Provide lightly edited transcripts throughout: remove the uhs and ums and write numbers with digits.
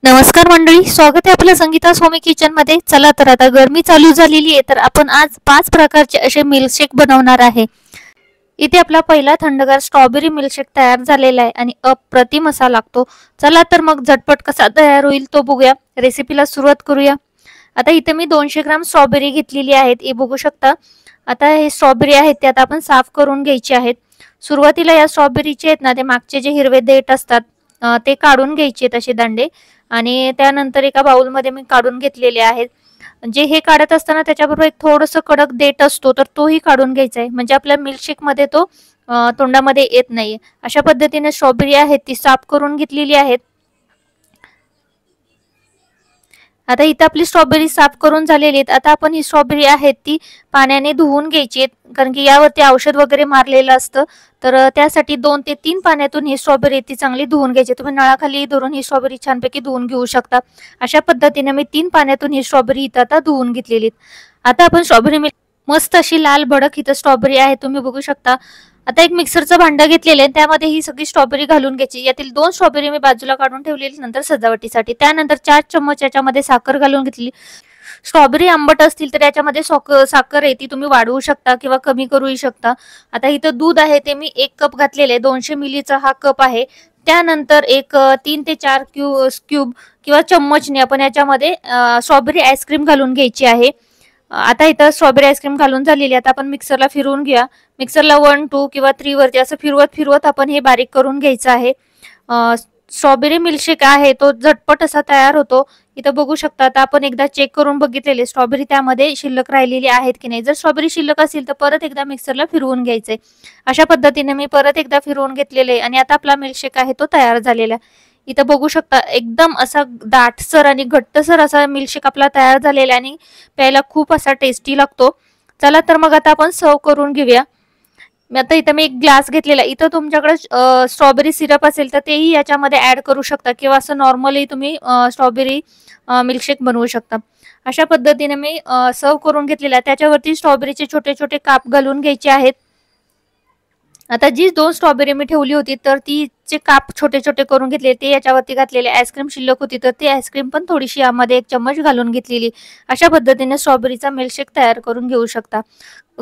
नमस्कार मंडळी, स्वागत आहे आपल्या संगीता स्वामी किचन मध्ये. चला तर आता गरमी चालू झालेली आहे, तर आपण आज 5 प्रकारचे असे मिल्कशेक बनवणार आहे. इथे आपला पहिला थंडगार स्ट्रॉबेरी मिल्कशेक तयार झालेला आहे आणि अप्रतिम असा लागतो. चला तर मग झटपट कसा तयार होईल तो बघूया. रेसिपीला सुरुवात करूया. आता इथे मी 200 ग्राम स्ट्रॉबेरी घेतलेली आहेत, हे बघू शकता. आता हे स्ट्रॉबेरी आहेत ते आता आपण साफ करून घ्यायचे आहेत. सुरुवातीला या स्ट्रॉबेरीचे आहेत ना, ते मागचे जे हिरवे देठ असतात ते काढून घ्यायचे असे दांडे. आणि त्यानंतर एका बाउलमध्ये मी काढून घेतलेले आहेत. जे हे काढत असताना त्याच्याबरोबर एक थोडंसं कडक देठ असतो, तर तोही काढून घ्यायचा आहे, म्हणजे आपल्या मिल्कशेक मध्ये तो तोंडामध्ये येत नाही. अशा पद्धतीने स्ट्रॉबेरी आहेत ती साफ करून घेतलेली आहेत. आता इथे आपली स्ट्रॉबेरी साफ करून झालेली आहेत. आता आपण ही स्ट्रॉबेरी आहेत ती पाण्याने धुवून घ्यायची आहेत, कारण की यावरती औषध वगैरे मारलेलं असतं. तर त्यासाठी 2 ते 3 पाण्यातून ही स्ट्रॉबेरी ती चांगली धुवून घ्यायची. तुम्ही नळाखाली धरून ही स्ट्रॉबेरी छानपैकी धुवून घेऊ शकता. अशा पद्धतीने मी 3 पाण्यातून ही स्ट्रॉबेरी इथं आता धुवून घेतलेली. आता आपण स्ट्रॉबेरी मस्त अशी लाल भडक इथं स्ट्रॉबेरी आहे, तुम्ही बघू शकता. आता एक मिक्सरचं भांडं घेतलेलं आहे, त्यामध्ये ही सगळी स्ट्रॉबेरी घालून घ्यायची. यातील 2 स्ट्रॉबेरी मी बाजूला काढून ठेवलेली नंतर सजावटीसाठी. त्यानंतर 4 चम्मच याच्यामध्ये साखर घालून घेतली. स्ट्रॉबेरी आंबट असतील तर याच्यामध्ये साखर आहे ती तुम्ही वाढवू शकता किंवा कमी करूही शकता. आता इथं दूध आहे ते मी 1 कप घातलेले आहे. 200 मिलीचा हा कप आहे. त्यानंतर एक 3 ते 4 क्यूब किंवा चम्मचने आपण याच्यामध्ये स्ट्रॉबेरी आईस्क्रीम घालून घ्यायची आहे. आता इथं स्ट्रॉबेरी आईस्क्रीम घालून झालेली. आता आपण मिक्सरला फिरवून घेऊया. मिक्सरला 1, 2 किंवा 3 वरती असं फिरवत फिरवत आपण हे बारीक करून घ्यायचं आहे. स्ट्रॉबेरी मिल्कशेक आहे तो झटपट असा तयार होतो. इथं बघू शकता. आता आपण एकदा चेक करून बघितलेले स्ट्रॉबेरी त्यामध्ये शिल्लक राहिलेली आहेत की नाही. जर स्ट्रॉबेरी शिल्लक असेल तर परत एकदा मिक्सरला फिरवून घ्यायचंय. अशा पद्धतीने मी परत एकदा फिरवून घेतलेले आणि आता आपला मिल्कशेक आहे तो तयार झालेला. इथं बघू शकता एकदम असा दाटसर आणि घट्टसर असा मिल्कशेक आपला तयार झालेला आणि प्यायला खूप असा टेस्टी लागतो. चला तर मग आता आपण सर्व करून घेऊया. आता इथं मी एक ग्लास घेतलेला. इथं तुमच्याकडे स्ट्रॉबेरी सिरप असेल तर तेही याच्यामध्ये ऍड करू शकता किंवा असं नॉर्मली तुम्ही स्ट्रॉबेरी मिल्कशेक बनवू शकता. अशा पद्धतीने मी सर्व करून घेतलेला. त्याच्यावरती स्ट्रॉबेरीचे छोटे छोटे काप घालून घ्यायचे आहेत. आता जी 2 स्ट्रॉबेरी मी ठेवली होती तर तीचे काप छोटे छोटे करून घेतले, ते याच्यावरती घातलेले. आईस्क्रीम शिल्लक होती तर ती आईस्क्रीम पण थोडीशी यामध्ये 1 चम्मच घालून घेतलेली. अशा पद्धतीने स्ट्रॉबेरीचा मिल्कशेक तयार करून घेऊ शकता.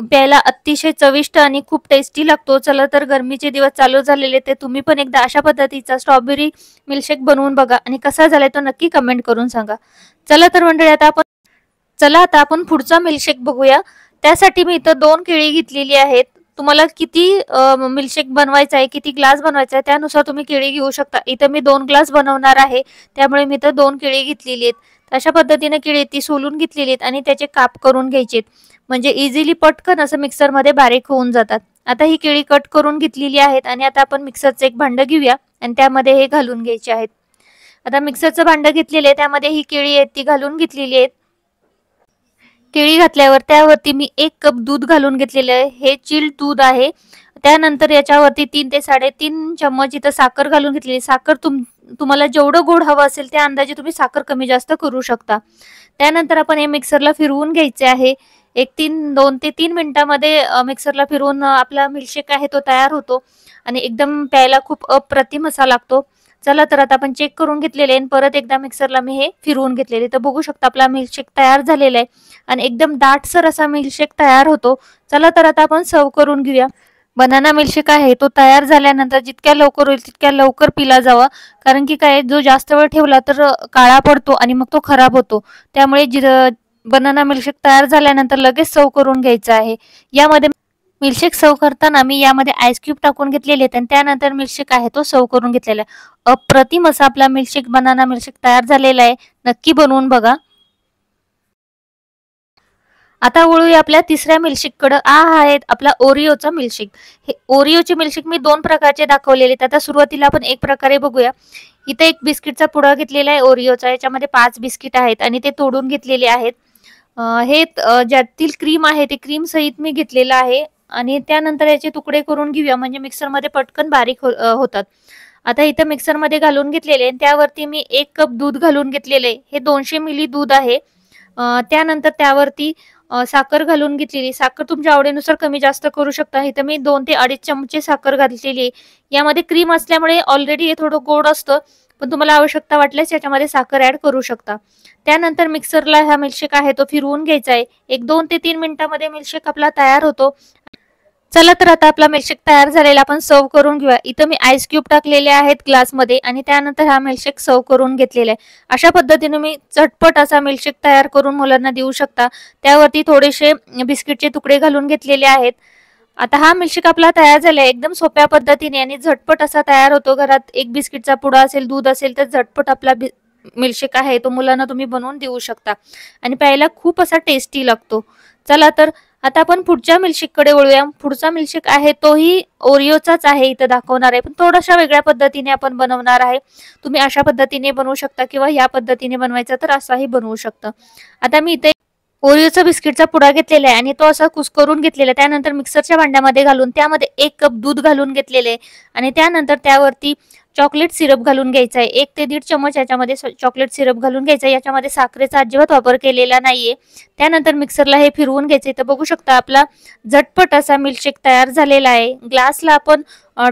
प्यायला अतिशय चविष्ट आणि खूप टेस्टी लागतो. चला तर गरमीचे दिवस चालू झालेले, ते तुम्ही पण एकदा अशा पद्धतीचा स्ट्रॉबेरी मिल्कशेक बनवून बघा आणि कसा झालाय तो नक्की कमेंट करून सांगा. चला तर मंडळी आता आपण पुढचा मिल्कशेक बघूया. त्यासाठी मी इथं 2 केळी घेतलेली आहेत. तुम्हाला किती मिल्कशेक बनवायचा आहे, किती ग्लास बनवायचा आहे त्यानुसार तुम्ही केळी घेऊ शकता. इथं मी 2 ग्लास बनवणार आहे, त्यामुळे मी इथं 2 केळी घेतलेली आहेत. अशा पद्धतीने केळी ती सोलून घेतलेली आहेत आणि त्याचे काप करून घ्यायचे, म्हणजे इझिली पटकन असं मिक्सरमध्ये बारीक होऊन जातात. आता ही केळी कट करून घेतलेली आहेत आणि आता आपण मिक्सरचं एक भांडं घेऊया आणि त्यामध्ये हे घालून घ्यायचे आहेत. आता मिक्सरचं भांडं घेतलेलं आहे, त्यामध्ये ही केळी आहेत ती घालून घेतलेली आहेत. केळी घातल्यावर त्यावरती मी 1 कप दूध घालून घेतलेलं आहे. हे चिल्ड दूध आहे. त्यानंतर याच्यावरती 3 ते 3.5 चम्मच इथं साखर घालून घेतलेली. साखर तुम्हाला जेवढं गोड हवं असेल त्या अंदाजे तुम्ही साखर कमी जास्त करू शकता. त्यानंतर आपण हे मिक्सरला फिरवून घ्यायचे आहे. 2 ते 3 मिनिटांमध्ये मिक्सरला फिरवून आपला मिल्कशेक आहे तो तयार होतो आणि एकदम प्यायला खूप अप्रतिम असा लागतो. चला तर आता आपण चेक करून घेतलेले आणि परत एकदा मिक्सरला मी हे फिरवून घेतलेले. तर बघू शकता आपला मिल्कशेक तयार झालेला आहे आणि एकदम दाटसर असा मिल्कशेक तयार होतो. चला तर आता आपण सर्व करून घेऊया. बनाना मिल्कशेक आहे तो तयार झाल्यानंतर जितक्या लवकर होईल तितक्या लवकर पिला जावा, कारण की काय जो जास्त वेळ ठेवला तर काळा पडतो आणि मग तो खराब होतो. त्यामुळे बनाना मिल्कशेक तयार झाल्यानंतर लगेच सर्व करून घ्यायचं आहे. यामध्ये मिल्कशेक सर्व करताना मी यामध्ये आईस क्यूब टाकून घेतलेले आहेत आणि त्यानंतर मिल्कशेक आहे तो सर्व करून घेतलेला आहे. अप्रतिम असा आपला मिल्कशेक बनाना मिल्कशेक तयार झालेला आहे. नक्की बनवून बघा. आता वळूया आपल्या तिसऱ्या मिल्कशेककडे. आहे आपला ओरिओचा मिल्कशेक. हे ओरिओचे मिल्कशेक मी 2 प्रकारचे दाखवलेले आहेत. आता सुरुवातीला आपण एक प्रकारे बघूया. इथे एक बिस्किटचा पुडा घेतलेला आहे ओरिओचा. याच्यामध्ये 5 बिस्किट आहेत आणि ते तोडून घेतलेले आहेत. हे ज्यातील क्रीम आहे ते क्रीम सहित मी घेतलेलं आहे आणि त्यानंतर याचे तुकडे करून घेऊया, म्हणजे मिक्सरमध्ये पटकन बारीक होतात. आता इथं मिक्सरमध्ये घालून घेतलेले त्यावरती मी 1 कप दूध घालून घेतलेले. हे 200 मिली दूध आहे. त्यानंतर त्यावरती साखर घालून घेतलेली. साखर तुमच्या आवडीनुसार कमी जास्त करू शकता. इथं मी 2 ते 2.5 चमचे साखर घातलेली आहे. यामध्ये क्रीम असल्यामुळे ऑलरेडी हे थोडं गोड असतं, पण तुम्हाला आवश्यकता वाटल्यास याच्यामध्ये साखर ॲड करू शकता. त्यानंतर मिक्सरला हा मिल्कशेक आहे तो फिरवून घ्यायचा आहे. एक 2 ते 3 मिनिटांमध्ये मिल्कशेक आपला तयार होतो. चला तर आता आपला मिल्कशेक तयार झालेला आपण सर्व्ह करून घेऊया. इथं मी आईस क्यूब टाकलेले आहेत ग्लासमध्ये आणि त्यानंतर हा मिल्कशेक सर्व्ह करून घेतलेला आहे. अशा पद्धतीने मी झटपट असा मिल्कशेक तयार करून मुलांना देऊ शकता. त्यावरती थोडेसे बिस्किटचे तुकडे घालून घेतलेले आहेत. आता हा मिल्कशेक आपला तयार झाला आहे एकदम सोप्या पद्धतीने आणि झटपट असा तयार होतो. घरात एक बिस्किटचा पुडा असेल, दूध असेल तर झटपट आपला मिल्कशेक आहे तो मुलांना तुम्ही बनवून देऊ शकता आणि प्यायला खूप असा टेस्टी लागतो. चला तर आता आपण पुढच्या मिल्कशेककडे वळूया. पुढचा मिल्कशेक आहे तोही ओरिओचाच आहे, इथं दाखवणार आहे, पण थोड्याशा वेगळ्या पद्धतीने आपण बनवणार आहे. तुम्ही अशा पद्धतीने बनवू शकता किंवा या पद्धतीने बनवायचा तर असाही बनवू शकता. आता मी इथे ओरिओचा बिस्किटचा पुडा घेतलेला आहे आणि तो असा कुस्करून घेतलेला आहे. त्यानंतर मिक्सरच्या भांड्यामध्ये घालून त्यामध्ये 1 कप दूध घालून घेतलेले आहे आणि त्यानंतर त्यावरती चॉकलेट सिरप घालून घ्यायचा आहे. 1 ते 1.5 चमच याच्यामध्ये चॉकलेट सिरप घालून घ्यायचा आहे. याच्यामध्ये साखरेचा अजिबात वापर केलेला नाहीये. त्यानंतर मिक्सरला हे फिरवून घ्यायचे. तर बघू शकता आपला झटपट असा मिल्कशेक तयार झालेला आहे. ग्लासला आपण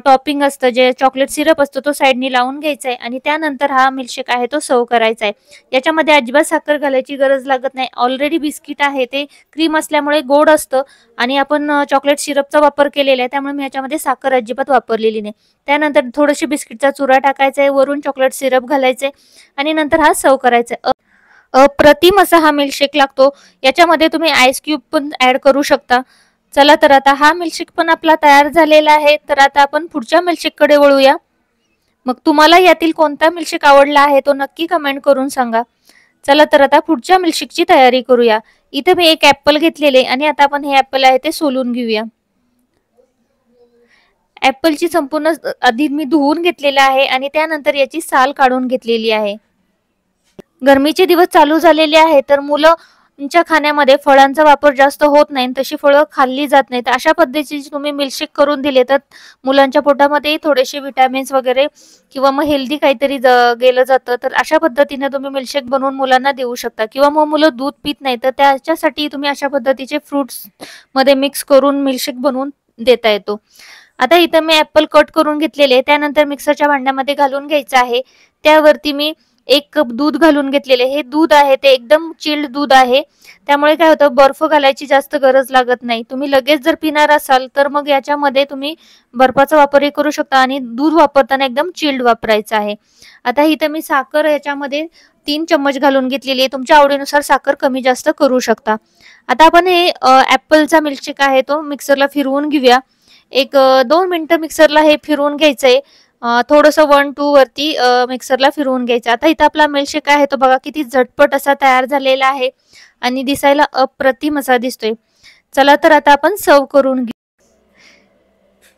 टॉपिंग असतं जे चॉकलेट सिरप असतो तो साईडनी लावून घ्यायचा आहे आणि त्यानंतर हा मिल्कशेक आहे तो सर्व करायचा आहे. याच्यामध्ये अजिबात साखर घालायची गरज लागत नाही. ऑलरेडी बिस्किट आहे ते क्रीम असल्यामुळे गोड असतं आणि आपण चॉकलेट सिरपचा वापर केलेला आहे त्यामुळे मी याच्यामध्ये साखर अजिबात वापरलेली नाही. त्यानंतर थोडीशी बिस्किटचा चुरा टाकायचा आहे, वरून चॉकलेट सिरप घालायचे आणि नंतर हा सर्व करायचा आहे. अप्रतिम असा हा मिल्कशेक लागतो. याच्यामध्ये तुम्ही आईस क्यूब पण ऍड करू शकता. चला तर आता हा मिल्कशेक पण आपला तयार झालेला आहे. तर आता आपण पुढच्या मिल्कशेककडे वळूया. मग तुम्हाला यातील कोणता मिल्कशेक आवडला आहे तो नक्की कमेंट करून सांगा. चला तर आता पुढच्या मिल्कशेकची तयारी करूया. इथे मी एक ऍपल घेतलेले आणि आता आपण हे ऍपल आहे ते सोलून घेऊया. ऍपलची संपूर्ण आधी मी धुवून घेतलेलं आहे आणि त्यानंतर याची साल काढून घेतलेली आहे. गरमीचे दिवस चालू झालेले आहे तर मुलांच्या खाण्यामध्ये फळांचा वापर जास्त होत नाही, तशी फळं खाल्ली जात नाहीत. अशा पद्धतीचे तुम्ही मिल्कशेक करून दिले तर मुलांच्या पोटामध्ये थोडेसे विटॅमिन्स वगैरे किंवा मग हेल्दी काहीतरी गेलं जातं. तर अशा पद्धतीने तुम्ही मिल्कशेक बनवून मुलांना देऊ शकता किंवा मग मुलं दूध पित नाही तर त्याच्यासाठी तुम्ही अशा पद्धतीचे फ्रुट्स मध्ये मिक्स करून मिल्कशेक बनवून देता येतो. आता इथं मी ऍपल कट करून घेतलेले त्यानंतर मिक्सरच्या भांड्यामध्ये घालून घ्यायचं आहे. त्यावरती मी 1 कप दूध घालून घेतलेले. हे दूध आहे ते एकदम चिल्ड दूध आहे त्यामुळे काय होतं बर्फ घालायची जास्त गरज लागत नाही. तुम्ही लगेच जर पिणार असाल तर मग याच्यामध्ये तुम्ही बर्फाचा वापरही करू शकता आणि दूध वापरताना एकदम चिल्ड वापरायचं आहे. आता इथं मी साखर याच्यामध्ये 3 चम्मच घालून घेतलेली आहे. तुमच्या आवडीनुसार साखर कमी जास्त करू शकता. आता आपण हे ऍपलचा मिल्कशेक आहे तो मिक्सरला फिरवून घेऊया. एक 2 मिनिटं मिक्सरला हे फिरवून घ्यायचंय. थोडंसं 1-2 वरती मिक्सरला फिरवून घ्यायचं. आता इथं आपला मिल्कशेक आहे तो बघा किती झटपट असा तयार झालेला आहे आणि दिसायला अप्रतिम असा दिसतोय. चला तर आता आपण सर्व करून घेऊ.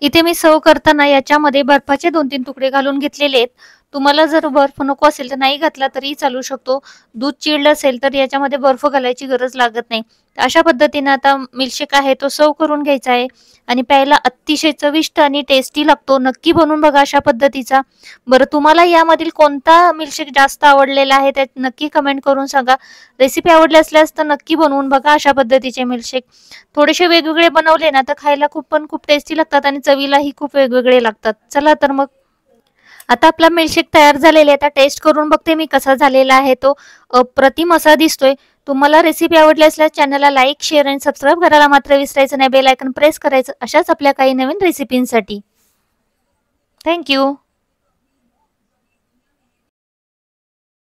इथे मी सर्व करताना याच्यामध्ये बर्फाचे 2-3 तुकडे घालून घेतलेले आहेत. तुम्हाला जर बर्फ नको असेल तर नाही घातला तरी चालू शकतो. दूध चिल्ड असेल तर याच्यामध्ये बर्फ घालायची गरज लागत नाही. अशा पद्धतीने आता मिल्कशेक आहे तो सर्व करून घ्यायचा आहे आणि प्यायला अतिशय चविष्ट आणि टेस्टी लागतो. नक्की बनवून बघा अशा पद्धतीचा. बरं तुम्हाला यामधील कोणता मिल्कशेक जास्त आवडलेला आहे ते नक्की कमेंट करून सांगा. रेसिपी आवडली असल्यास तर नक्की बनवून बघा अशा पद्धतीचे मिल्कशेक. थोडेसे वेगवेगळे बनवले ना तर खायला खूप टेस्टी लागतात आणि चवीलाही खूप वेगवेगळे लागतात. चला तर मग आता आपला मिल्कशेक तयार झालेला आहे. आता टेस्ट करून बघते मी कसा झालेला आहे तो. अप्रतिम असा दिसतोय. तुम्हाला रेसिपी आवडली असल्यास चॅनलला लाईक, शेअर आणि सबस्क्राईब करायला मात्र विसरायचं नाही. बेल आयकॉन प्रेस करायचं अशाच आपल्या काही नवीन रेसिपींसाठी. थँक्यू.